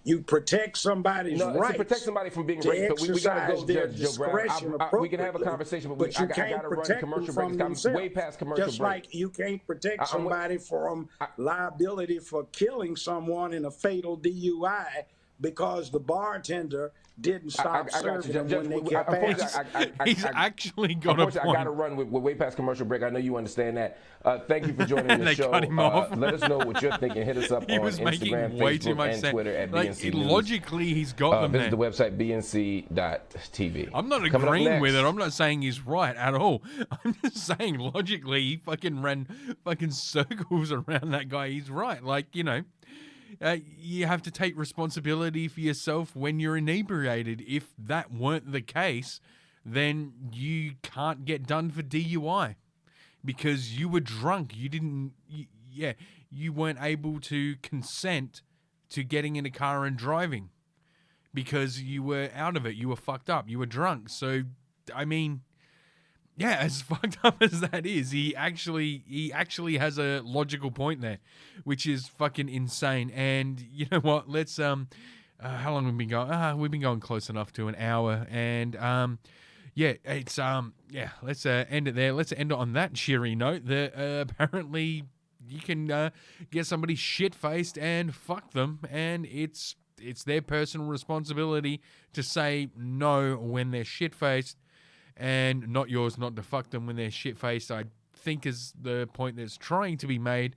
J: You protect somebody's
F: No,
J: rights
F: to protect somebody from being
J: to
F: raped, but we got to
J: exercise
F: go,
J: their
F: Judge Joe Brown.
J: discretion
F: We can have a
J: appropriately,
F: conversation, but,
J: but you
F: I got
J: can't
F: to run
J: protect
F: commercial
J: them
F: break.
J: from
F: I'm
J: themselves.
F: way past commercial
J: Just
F: break.
J: like you can't protect
F: I'm-
J: somebody from liability for killing someone in a fatal DUI because the bartender didn't stop
F: I got you,
J: serving them
F: Judge.
J: when they kept asking.
K: He's actually got a
F: Unfortunately, I got to
K: point.
F: run. We're way past commercial break. I know you understand that. Thank you for joining the
K: They
F: show.
K: cut him off.
F: Let us know what you're thinking. Hit us up
K: He
F: on
K: was making
F: Instagram,
K: way
F: Facebook,
K: too much
F: and
K: sense.
F: Twitter at
K: Like,
F: BNC News.
K: logically, he's got them
F: Visit
K: there.
F: the website bnc.tv.
K: I'm not
F: Coming up
K: agreeing with
F: next.
K: it. I'm not saying he's right at all. I'm just saying logically, he fucking ran fucking circles around that guy. He's right. Like, you know, you have to take responsibility for yourself when you're inebriated. If that weren't the case, then you can't get done for DUI because you were drunk. You didn't, you weren't able to consent to getting in a car and driving because you were out of it. You were fucked up. You were drunk. So, I mean, yeah, as fucked up as that is, he actually has a logical point there, which is fucking insane. And you know what? Let's how long have we been going? We've been going close enough to an hour, and let's end it there. Let's end it on that cheery note. That apparently you can get somebody shit-faced and fuck them, and it's their personal responsibility to say no when they're shit-faced, and not yours not to fuck them when they're shit-faced, I think is the point that's trying to be made.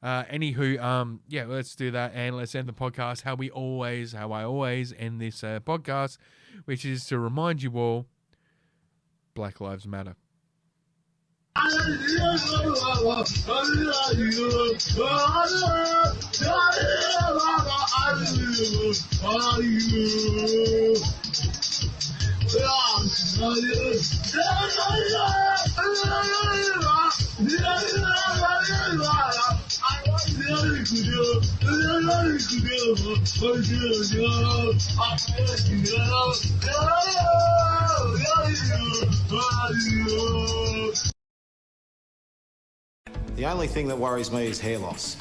K: Anywho, yeah, let's do that, and let's end the podcast how I always end this podcast, which is to remind you all, Black Lives Matter.
L: The only thing that worries me is hair loss.